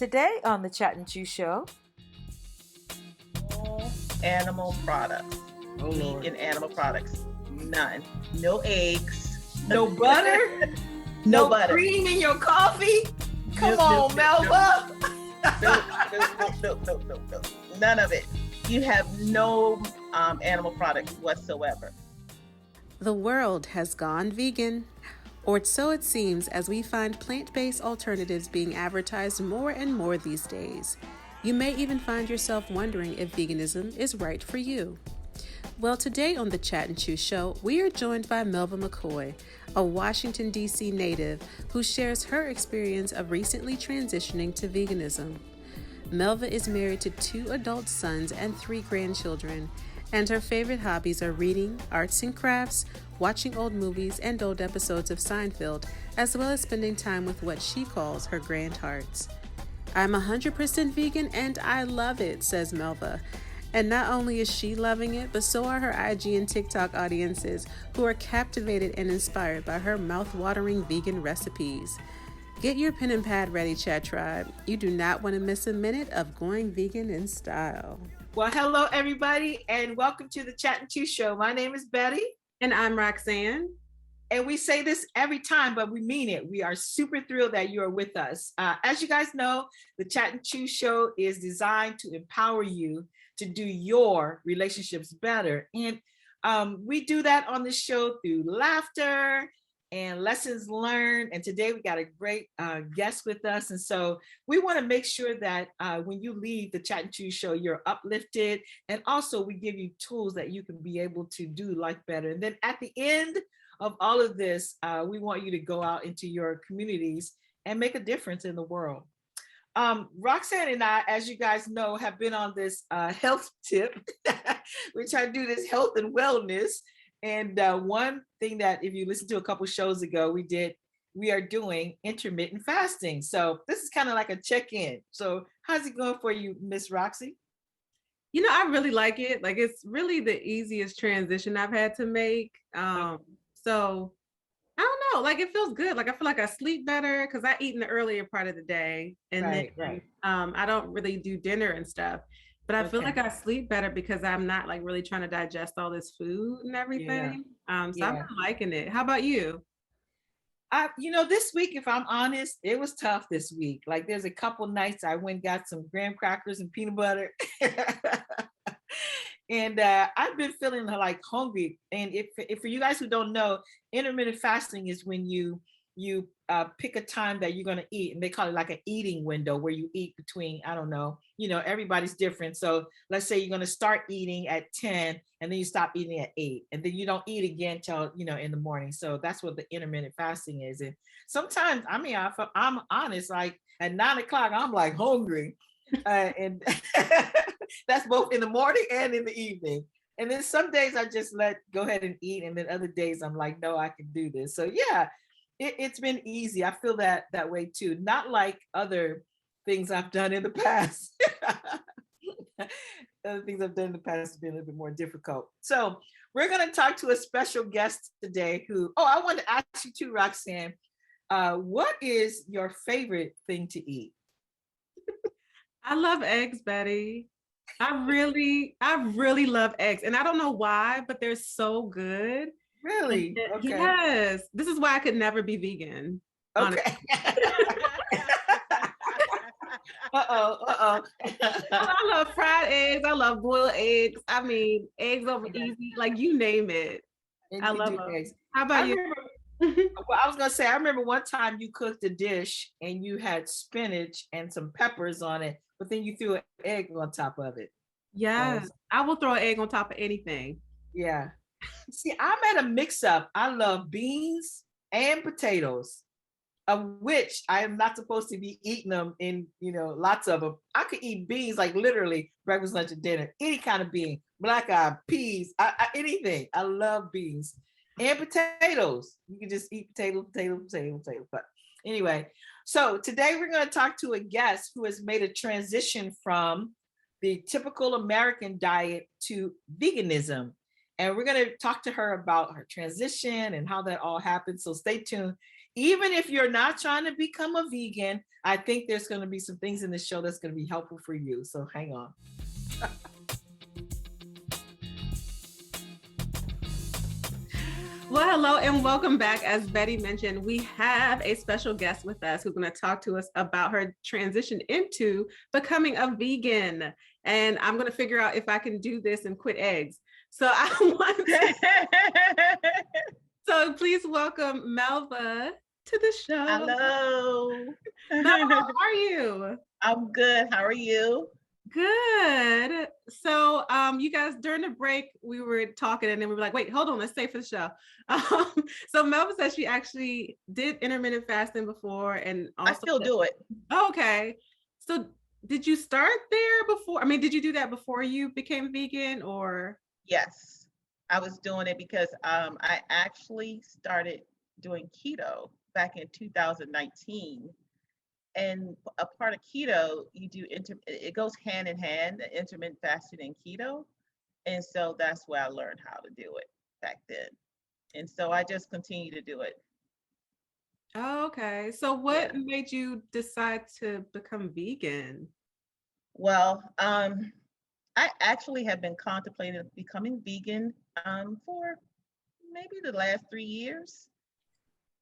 Today on the Chat and Chew Show, all animal products. Vegan animal products. None. No eggs. no butter, No butter. cream in your coffee. Come Nope, on, nope, Melva. Nope. None of it. You have no animal products whatsoever. The world has gone vegan, or so it seems as we find plant-based alternatives being advertised more and more these days. You may even find yourself wondering if veganism is right for you. Well, today on the Chat and Chew Show, we are joined by Melva McCoy, a Washington, D.C. native who shares her experience of recently transitioning to veganism. Melva is married to 2 adult sons and 3 grandchildren, and her favorite hobbies are reading, arts and crafts, watching old movies and old episodes of Seinfeld, as well as spending time with what she calls her grand hearts. I'm 100% vegan and I love it, says Melva. And not only is she loving it, but so are her IG and TikTok audiences, who are captivated and inspired by her mouth-watering vegan recipes. Get your pen and pad ready, Chat Tribe. You do not want to miss a minute of going vegan in style. Well, hello, everybody, and welcome to the Chat and Chew Show. My name is Betty. And I'm Roxanne. And we say this every time, but we mean it. We are super thrilled that you are with us. As you guys know, the Chat and Chew Show is designed to empower you to do your relationships better. And we do that on the show through laughter and lessons learned. And today we got a great guest with us. And so we want to make sure that when you leave the Chat and Chew Show, you're uplifted. And also we give you tools that you can be able to do life better. And then at the end of all of this, we want you to go out into your communities and make a difference in the world. Roxanne and I, as you guys know, have been on this health tip. We try to do this health and wellness. And one thing that, if you listen to a couple shows ago, we are doing intermittent fasting. So this is kind of like a check-in. So how's it going for you, Miss Roxy? You know, I really like it. Like, it's really the easiest transition I've had to make. So I don't know, like it feels good. Like I feel like I sleep better because I eat in the earlier part of the day. And then I don't really do dinner and stuff. But I feel like I sleep better because I'm not like really trying to digest all this food and everything. So I've been liking it. How about you? This week, if I'm honest, it was tough this week. Like there's a couple nights I went and got some graham crackers and peanut butter. And I've been feeling like hungry. And if for you guys who don't know, intermittent fasting is when you pick a time that you're going to eat, and they call it like an eating window where you eat between, I don't know, everybody's different. So let's say you're going to start eating at 10 and then you stop eating at 8 and then you don't eat again till, in the morning. So that's what the intermittent fasting is. And sometimes, if I'm honest, like at 9 o'clock, I'm like hungry. And that's both in the morning and in the evening. And then some days I just go ahead and eat. And then other days I'm like, no, I can do this. So yeah, it's been easy. I feel that way too. Not like other things I've done in the past. Other things I've done in the past have been a little bit more difficult. So we're going to talk to a special guest today I wanted to ask you too, Roxanne, what is your favorite thing to eat? I love eggs, Betty. I really love eggs. And I don't know why, but they're so good. Really? Okay. Yes. This is why I could never be vegan. Okay. Uh-oh. I love fried eggs. I love boiled eggs. I mean, eggs over easy, like you name it. I love eggs. How about you? Well, I was going to say, I remember one time you cooked a dish and you had spinach and some peppers on it, but then you threw an egg on top of it. Yes, I will throw an egg on top of anything. Yeah. See, I'm at a mix-up. I love beans and potatoes, of which I am not supposed to be eating them in, lots of them. I could eat beans like literally breakfast, lunch, and dinner, any kind of bean, black eye, peas, anything. I love beans and potatoes. You can just eat potato. But anyway, so today we're going to talk to a guest who has made a transition from the typical American diet to veganism. And we're going to talk to her about her transition and how that all happened. So stay tuned. even if you're not trying to become a vegan, I think there's going to be some things in the show that's going to be helpful for you. So hang on. Well, hello and welcome back. As Betty mentioned, we have a special guest with us who's going to talk to us about her transition into becoming a vegan. And I'm going to figure out if I can do this and quit eggs. So so please welcome Melva to the show. Hello. Melva, how are you? I'm good. How are you? Good. So you guys, during the break, we were talking and then we were like, wait, hold on, let's stay for the show. So Melva said she actually did intermittent fasting before and also I still do it. Okay. So did you start there before? I mean, did you do that before you became vegan or? Yes, I was doing it because I actually started doing keto back in 2019. And a part of keto, you do it goes hand in hand, the intermittent fasting and keto. And so that's where I learned how to do it back then. And so I just continue to do it. Oh, okay. So what made you decide to become vegan? Well, I actually have been contemplating becoming vegan for maybe the last 3 years.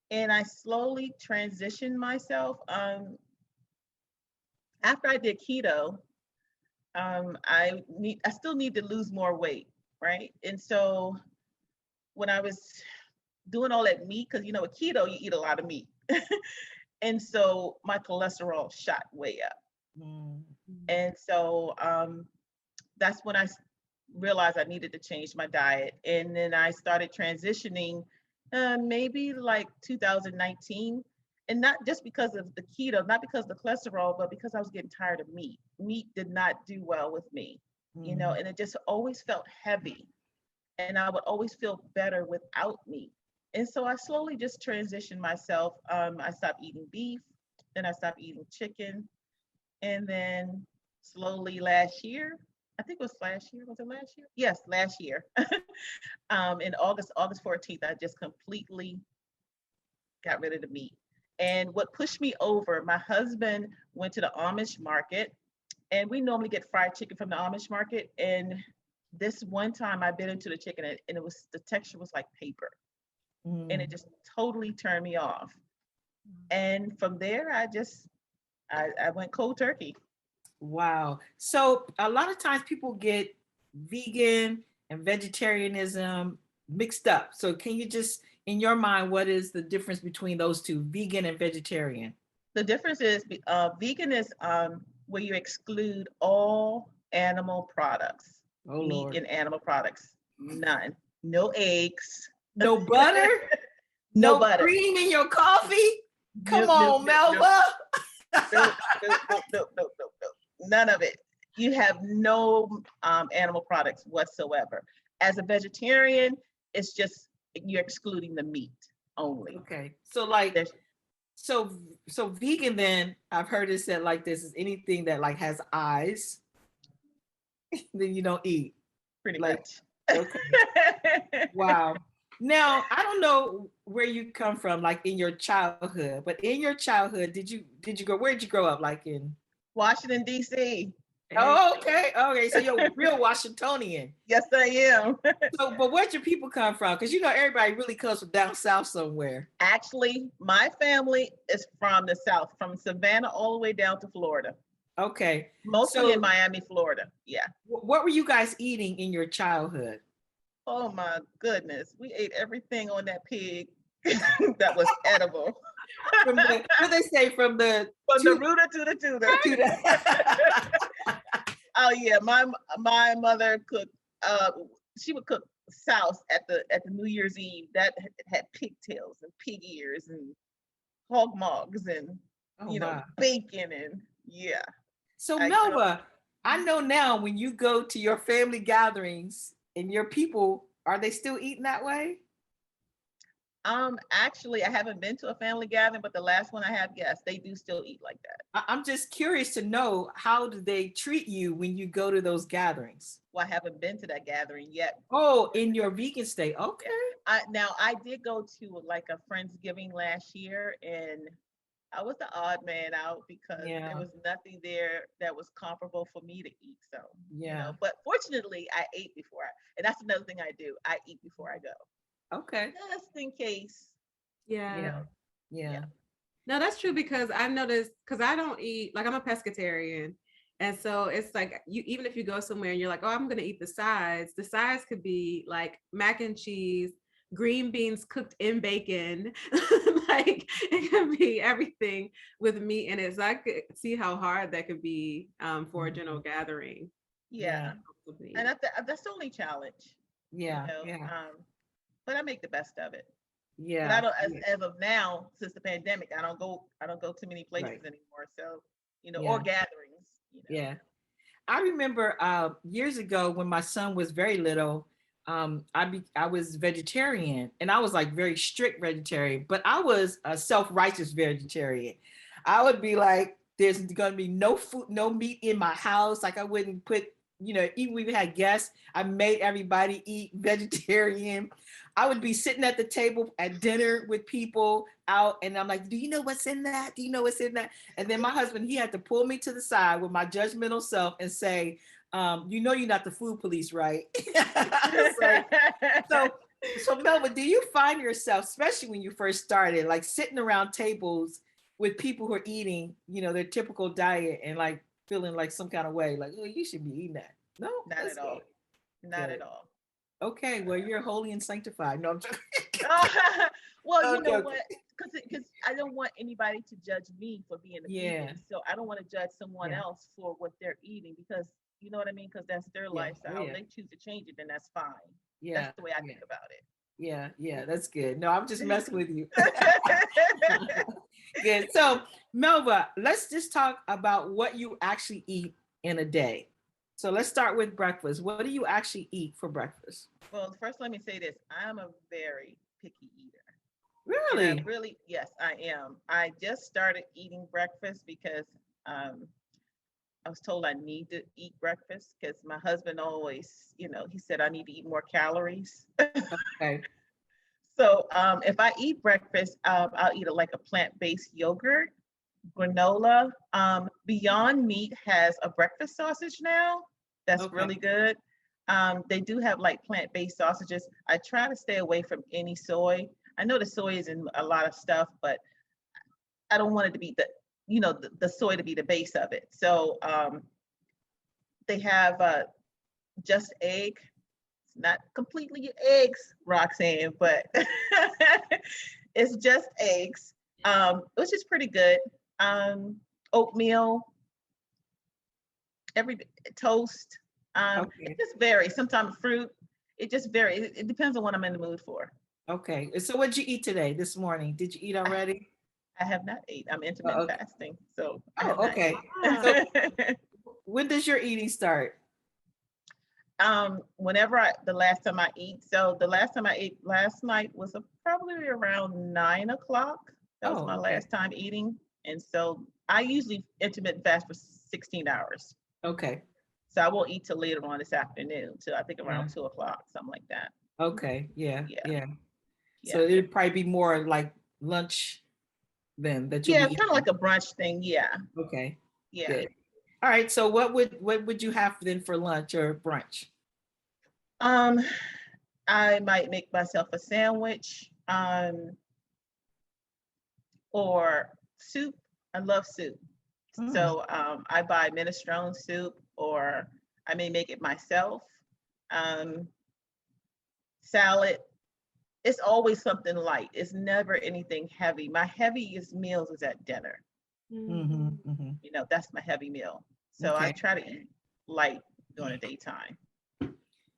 And I slowly transitioned myself. After I did keto, I still need to lose more weight, right? And so when I was doing all that meat, because with keto you eat a lot of meat, and so my cholesterol shot way up. And so that's when I realized I needed to change my diet, and then I started transitioning maybe like 2019. And not just because of the keto, not because of the cholesterol, but because I was getting tired of meat. Meat did not do well with me, and it just always felt heavy. And I would always feel better without meat. And so I slowly just transitioned myself. I stopped eating beef, then I stopped eating chicken. And then slowly last year, I think it was last year, was it last year? Yes, last year. In August 14th, I just completely got rid of the meat. And what pushed me over, my husband went to the Amish market, and we normally get fried chicken from the Amish market. And this one time I bit into the chicken, and the texture was like paper. And it just totally turned me off. And from there, I went cold turkey. Wow. So a lot of times people get vegan and vegetarianism mixed up. So can you just, in your mind, what is the difference between those two, vegan and vegetarian? The difference is vegan is where you exclude all animal products, meat and animal products, none, no eggs, no butter, no butter, cream in your coffee. Come on, Melva. No, none of it. You have no animal products whatsoever. As a vegetarian, it's just you're excluding the meat only. Okay, so like so vegan, then I've heard it said like this, is anything that like has eyes then you don't eat. Pretty much. Okay. Wow. Now, I don't know where you come from, like in your childhood, but in your childhood, where did you grow up? Like in Washington, D.C. Oh, okay. Okay. So you're a real Washingtonian. Yes, I am. So, but where'd your people come from? Because everybody really comes from down south somewhere. Actually, my family is from the south, from Savannah all the way down to Florida. Okay. Mostly in Miami, Florida. Yeah. What were you guys eating in your childhood? Oh my goodness. We ate everything on that pig that was edible. What they say, from the rooter to the tutor. Oh yeah, my mother cooked. She would cook souse at the New Year's Eve that had pigtails and pig ears and hog mugs and bacon and yeah. So Melva, I know now when you go to your family gatherings and your people, are they still eating that way? Actually, I haven't been to a family gathering, but the last one I have, yes, they do still eat like that. I'm just curious to know, how do they treat you when you go to those gatherings? Well, I haven't been to that gathering yet. Oh, in your vegan state. Okay. I did go to like a Friendsgiving last year, and I was the odd man out because there was nothing there that was comparable for me to eat. So, but fortunately I ate before and that's another thing I do. I eat before I go. Okay. Just in case. Yeah. Yeah. No, that's true because I've noticed, because I don't eat, like I'm a pescatarian. And so it's like you, even if you go somewhere and you're like, oh, I'm gonna eat the sides could be like mac and cheese, green beans cooked in bacon. Like it could be everything with meat in it. So I could see how hard that could be for a general gathering. Yeah. And that's the only challenge. Yeah. But I make the best of it. Yeah. But I don't, as of now, since the pandemic, I don't go too many places anymore. So, or gatherings. Yeah. I remember years ago when my son was very little, I was vegetarian, and I was like very strict vegetarian, but I was a self-righteous vegetarian. I would be like, there's going to be no food, no meat in my house. Like I wouldn't put, even when we had guests, I made everybody eat vegetarian. I would be sitting at the table at dinner with people out, and I'm like, do you know what's in that? Do you know what's in that? And then my husband, he had to pull me to the side with my judgmental self and say, you're not the food police, right? So Melva, do you find yourself, especially when you first started, like sitting around tables with people who are eating, their typical diet and like feeling like some kind of way, like, oh, you should be eating that? No, not at all. Not at all. Okay, well, you're holy and sanctified. No, I'm joking. Well, you know what? Because I don't want anybody to judge me for being a vegan. So I don't want to judge someone else for what they're eating, because you know what I mean? Because that's their lifestyle. They choose to change it, then that's fine. Yeah. That's the way I think about it. Yeah, that's good. No, I'm just messing with you. Good. So, Melva, let's just talk about what you actually eat in a day. So let's start with breakfast. What do you actually eat for breakfast? Well, first, let me say this. I'm a very picky eater. Really? Yes, I am. I just started eating breakfast because I was told I need to eat breakfast because my husband always, he said I need to eat more calories. Okay. So if I eat breakfast, I'll eat like a plant-based yogurt, granola. Beyond Meat has a breakfast sausage now. That's really good. They do have like plant-based sausages. I try to stay away from any soy. I know the soy is in a lot of stuff, but I don't want it to be the soy to be the base of it. So they have just egg. It's not completely eggs, Roxanne, but it's just eggs, which is pretty good. Oatmeal, every toast. It just varies. Sometimes fruit. It just varies. It depends on what I'm in the mood for. Okay. So what did you eat today, this morning? Did you eat already? I have not ate. I'm intermittent fasting. So okay. So when does your eating start? Whenever the last time I eat. So the last time I ate last night was probably around 9 o'clock. That was my last time eating. And so I usually intermittent fast for 16 hours. Okay. So I won't eat till later on this afternoon, till I think around 2 o'clock, something like that. Okay. Yeah. So it'd probably be more like lunch then that you. Yeah, it's kind of like a brunch thing. Yeah. Okay. Yeah. Good. All right. So what would you have then for lunch or brunch? I might make myself a sandwich, or soup. I love soup. So I buy minestrone soup, or I may make it myself. Salad. It's always something light. It's never anything heavy. My heaviest meals is at dinner. That's my heavy meal. So I try to eat light during the daytime.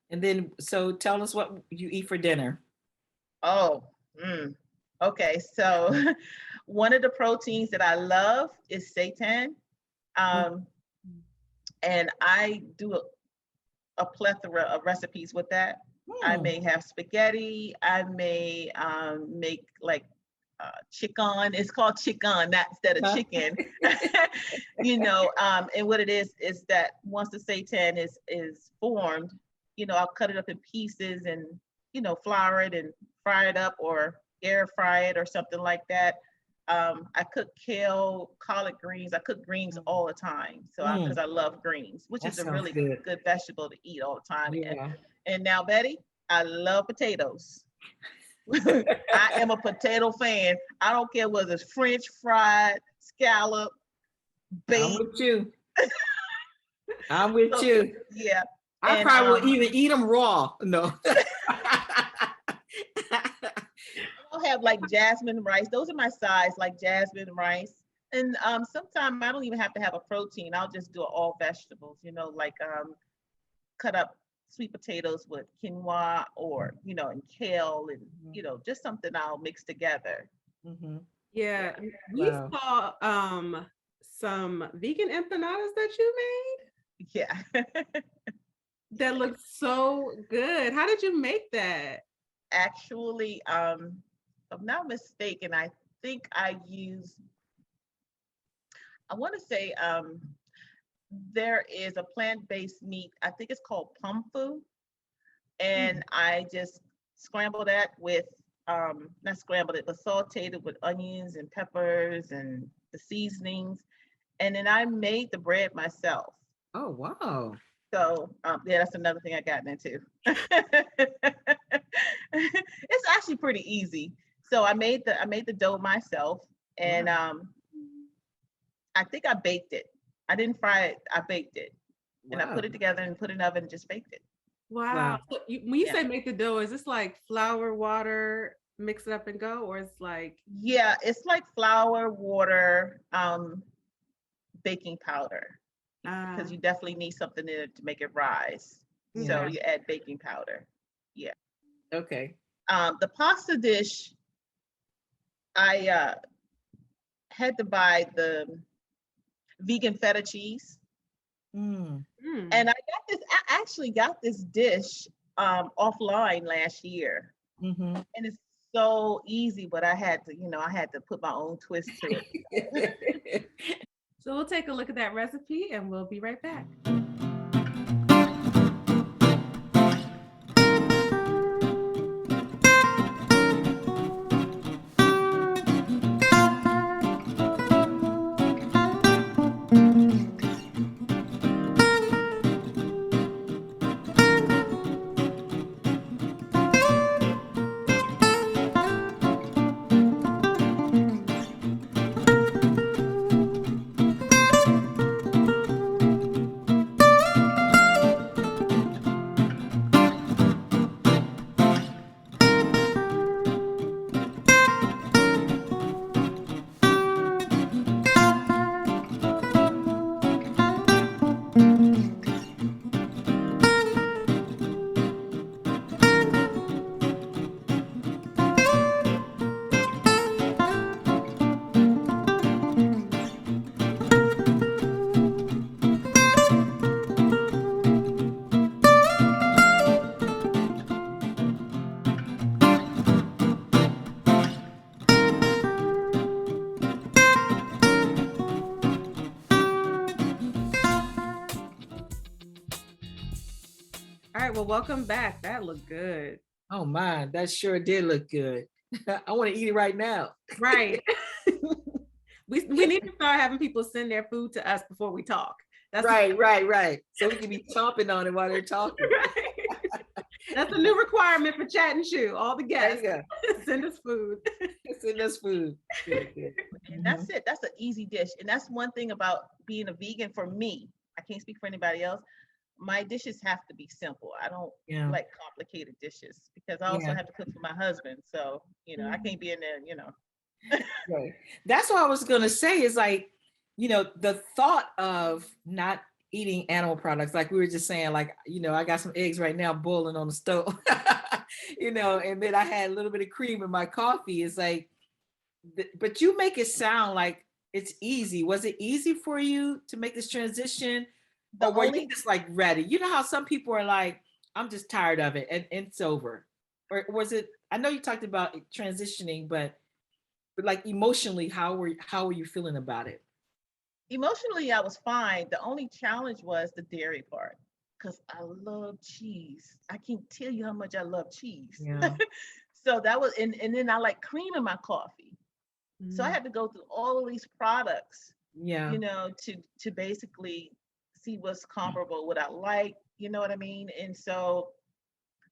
And then, so tell us what you eat for dinner. Okay. So one of the proteins that I love is seitan. And I do a plethora of recipes with that. I may have spaghetti. I may make like chicken. It's called chicken, not instead of chicken. And what it is that once the seitan is formed, I'll cut it up in pieces and flour it and fry it up or air fry it or something like that. I cook kale, collard greens. I cook greens all the time. So because I love greens, which That is a sounds really good. good vegetable to eat all the time. Yeah. And now, Betty, I love potatoes. I am a potato fan. I don't care whether it's French fried, scallop, I'm baked. with you. I'm with you. Yeah. I And, probably will even eat them raw. No. I'll have like jasmine rice. Those are my sides, like jasmine rice. And sometimes I don't even have to have a protein. I'll just do all vegetables, like cut up sweet potatoes with quinoa or, and kale and, just something I'll mix together. Mm-hmm. Yeah, we Wow. saw some vegan empanadas that you made Yeah. that looked so good. How did you make that? Actually, if I'm not mistaken, I think I want to say there is a plant-based meat. I think it's called pumfu. And I just scrambled that with, not scrambled it, but sauteed it with onions and peppers and the seasonings. And then I made the bread myself. Oh, wow. So yeah, that's another thing I got into. It's actually pretty easy. So I made the dough myself, and I think I baked it. I didn't fry it. I baked it, and I put it together and put it in the oven and just baked it. Wow. So when you say make the dough, is this like flour, water, mix it up and go, or it's like? Yeah, it's like flour, water, baking powder, because you definitely need something in it to make it rise. So you add baking powder. Yeah. Okay. The pasta dish, I had to buy the vegan feta cheese. And I actually got this dish offline last year. And it's so easy, but I had to put my own twist to it. So we'll take a look at that recipe and we'll be right back. All right, well, welcome back. That looked good. Oh my, that sure did look good. I want to eat it right now. Right. we need to start having people send their food to us before we talk. That's right. So we can be chomping on it while they're talking. Right. That's a new requirement for Chat and Chew. All the guests send us food. Send us food. Good. And that's it. That's an easy dish. And that's one thing about being a vegan for me. I can't speak for anybody else. My dishes have to be simple. I don't like complicated dishes because I also have to cook for my husband. So, I can't be in there, Right. That's what I was going to say is like, the thought of not eating animal products, like we were just saying, like, I got some eggs right now boiling on the stove, and then I had a little bit of cream in my coffee. It's like, but you make it sound like it's easy. Was it easy for you to make this transition? Or were you just like ready? You know how some people are like, I'm just tired of it and it's over. Or was it, I know you talked about transitioning, but like emotionally, how were you feeling about it? Emotionally, I was fine. The only challenge was the dairy part because I love cheese. I can't tell you how much I love cheese. Yeah. So that was, and then I like cream in my coffee. So I had to go through all of these products, Yeah. you know, to basically see what's comparable, what I like, you know what I mean? And so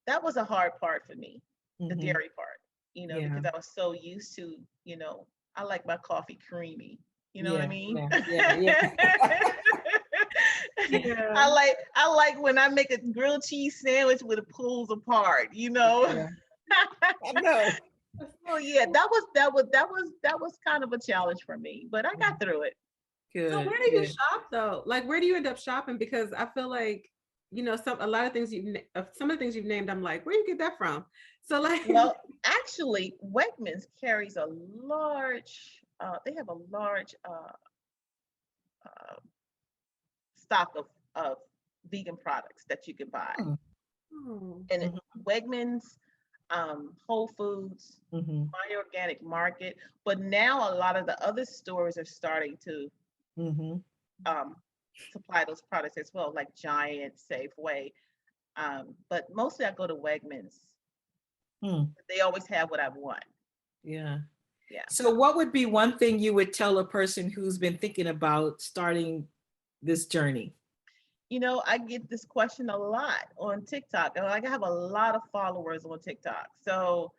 that was a hard part for me, the Mhm. dairy part, you know, Yeah. because I was so used to, you know, I like my coffee creamy. You know what I Yeah. mean? Yeah. Yeah. Yeah. I like when I make a grilled cheese sandwich with it pulls apart, you know. Yeah. I know. Oh yeah, that was kind of a challenge for me, but I got through it. Good. So where do you good. shop though? Like where do you end up shopping? Because I feel like, you know, some of the things you've named, I'm like, where you get that from? So like, Well, actually, Wegmans carries a large. They have a large uh, stock of vegan products that you can buy, Oh. oh, and Mhm. Wegmans, Whole Foods, Mhm. My Organic Market. But now a lot of the other stores are starting to Mhm. um, supply those products as well, like Giant, Safeway. But mostly I go to Wegmans. Mm. They always have what I want. Yeah. Yeah. So what would be one thing you would tell a person who's been thinking about starting this journey? You know, I get this question a lot on TikTok. And like I have a lot of followers on TikTok. So,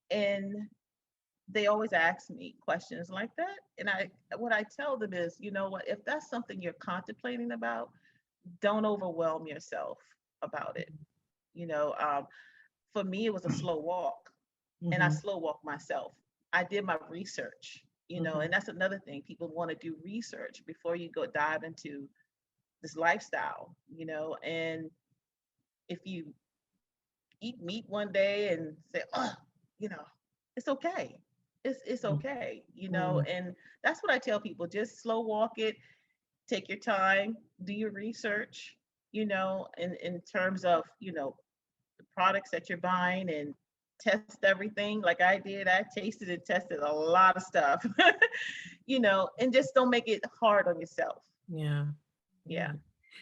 and they always ask me questions like that. And what I tell them is, you know what, if that's something you're contemplating about, don't overwhelm yourself about it. You know, for me, it was a slow walk, and I Mhm. slow walk myself. I did my research, you know, Mhm. and that's another thing. People want to do research before you go dive into this lifestyle, you know. And if you eat meat one day and say, oh, you know, it's okay. It's okay, you know. Mhm. And that's what I tell people. Just slow walk it, take your time, do your research, you know, in terms of, you know, the products that you're buying, and test everything like I did. I tasted and tested a lot of stuff, you know, and just don't make it hard on yourself. Yeah. Yeah. Yeah.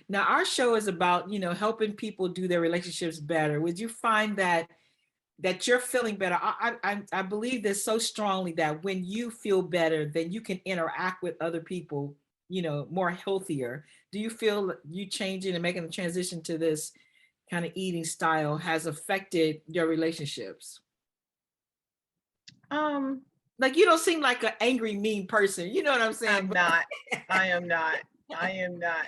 Now our show is about, helping people do their relationships better. Would you find that you're feeling better? I believe this so strongly that when you feel better, then you can interact with other people, more healthier. Do you feel you changing and making the transition to this kind of eating style has affected your relationships? Um, Like you don't seem like an angry, mean person. You know what I'm saying? I'm not. I am not. I am not.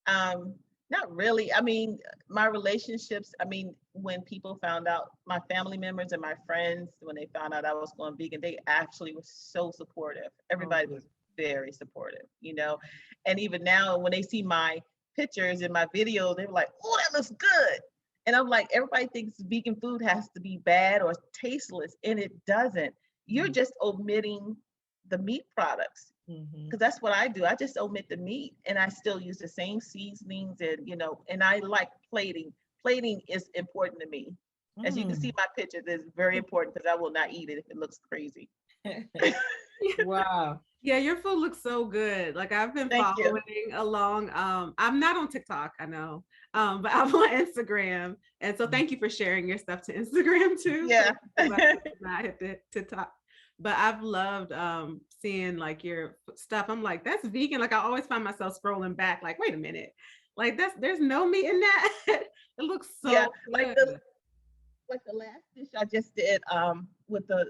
Um, Not really. I mean, my relationships, I mean, when people found out, my family members and my friends, when they found out I was going vegan, they actually were so supportive. Everybody was very supportive, you know. And even now, when they see my pictures and my videos, they were like, oh, that looks good. And I'm like, everybody thinks vegan food has to be bad or tasteless, and it doesn't. You're just omitting the meat products, Mhm. because that's what I do. I just omit the meat, and I still use the same seasonings, and you know, and I like plating. Plating is important to me. As you can see, my picture is very important because I will not eat it if it looks crazy. Wow. yeah, your food looks so good. Like I've been Thank you. following along. I'm not on TikTok, I know, but I'm on Instagram, and so thank you for sharing your stuff to Instagram too. Yeah. Because I did not hit the TikTok, but I've loved seeing like your stuff. I'm like, that's vegan. Like I always find myself scrolling back, like, wait a minute, like there's no meat in that. It looks Yeah, so like good. the last dish I just did with the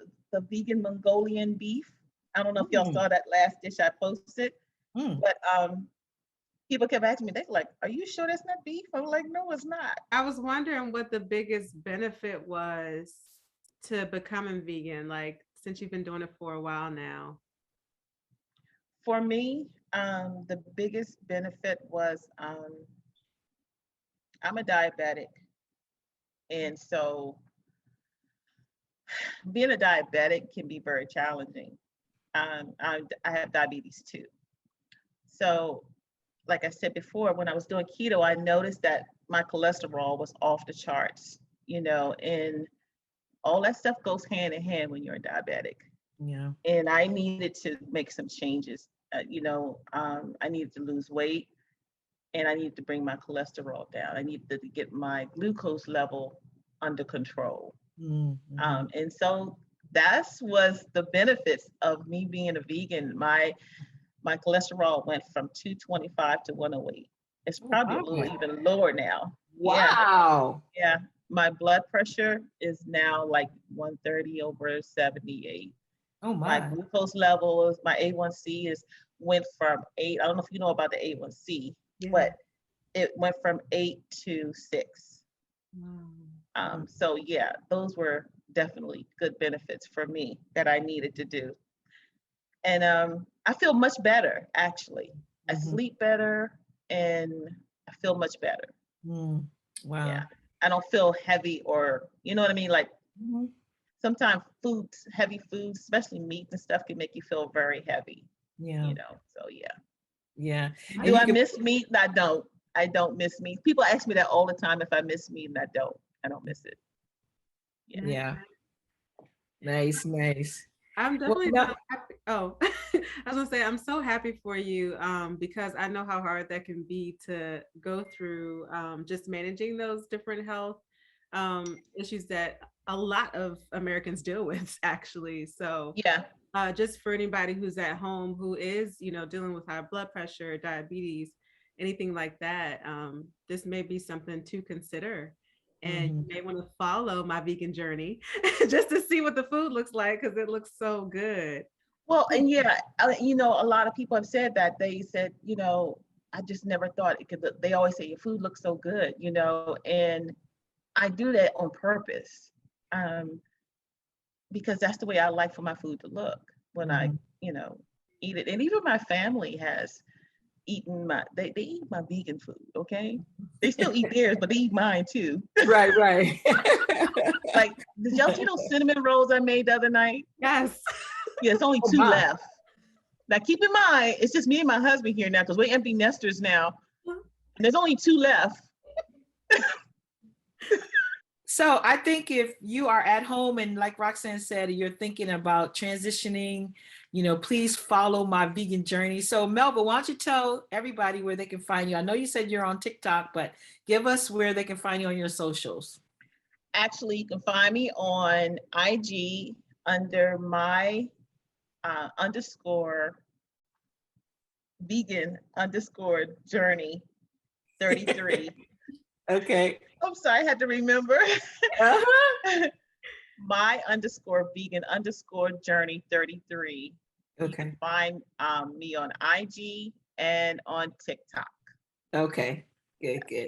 vegan Mongolian beef. I don't know if y'all Mm, saw that last dish I posted, mm. but people kept asking me, they're like, "Are you sure that's not beef?" I'm like, "No, it's not." I was wondering what the biggest benefit was to becoming vegan, like since you've been doing it for a while now. For me, the biggest benefit was I'm a diabetic, and so being a diabetic can be very challenging. I have diabetes too. So, like I said before, when I was doing keto, I noticed that my cholesterol was off the charts, you know, and all that stuff goes hand in hand when you're a diabetic. Yeah. And I needed to make some changes. I needed to lose weight, and I needed to bring my cholesterol down. I needed to get my glucose level under control. And so that was the benefits of me being a vegan. My cholesterol went from 225 to 108. It's probably a little even lower now. Wow. Yeah. My blood pressure is now like 130 over 78. Oh my. My glucose levels, my A1C went from 8. I don't know if you know about the A1C, but it went from 8 to 6. So yeah, those were definitely good benefits for me that I needed to do. And I feel much better, actually. I sleep better and I feel much better. Wow. Yeah. I don't feel heavy, or, you know what I mean? Like sometimes heavy foods, especially meat and stuff, can make you feel very heavy. Yeah. You know, so yeah. Yeah. Do I miss meat? I don't. I don't miss meat. People ask me that all the time if I miss meat, and I don't. I don't miss it. Yeah. Nice. I'm definitely not happy. Oh, I was gonna say I'm so happy for you because I know how hard that can be to go through just managing those different health issues that a lot of Americans deal with, actually. So yeah, just for anybody who's at home who is, dealing with high blood pressure, diabetes, anything like that, this may be something to consider. And you may want to follow my vegan journey just to see what the food looks like, because it looks so good. Well, and yeah, a lot of people have said that. They said, I just never thought it could. They always say your food looks so good, and I do that on purpose, because that's the way I like for my food to look when I, eat it. And even my family has eaten they eat my vegan food. Okay, they still eat theirs, but they eat mine too. Right. Like, did y'all see those cinnamon rolls I made the other night? Yes. Yeah, it's only 2 left. Now keep in mind, it's just me and my husband here now, because we're empty nesters now. And there's only 2 left. So I think if you are at home and, like Roxanne said, you're thinking about transitioning, please follow my vegan journey. So Melva, why don't you tell everybody where they can find you? I know you said you're on TikTok, but give us where they can find you on your socials. Actually, you can find me on IG under my _vegan_journey 33. Okay. I'm sorry, I had to remember. My _vegan_journey 33. Okay. You can find me on IG and on TikTok. Okay. Good. Yeah.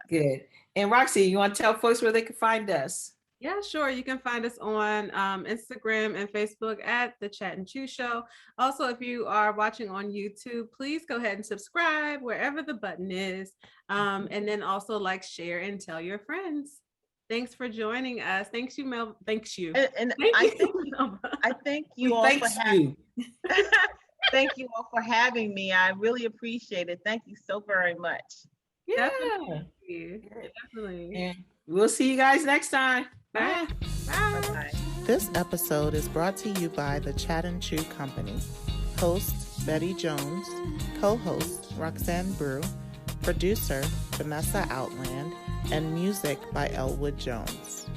Good. And Roxy, you want to tell folks where they can find us? Yeah, sure. You can find us on Instagram and Facebook at The Chat and Chew Show. Also, if you are watching on YouTube, please go ahead and subscribe wherever the button is. And then also share, and tell your friends. Thanks for joining us. Thanks you, Mel. Thanks you. And I thank you all for having me. Thank you all for having me. I really appreciate it. Thank you so very much. Yeah. Definitely. And we'll see you guys next time. Bye. Bye. This episode is brought to you by the Chat and Chew Company. Host Betty Jones, co-host Roxanne Brew, producer Vanessa Outland, and music by Elwood Jones.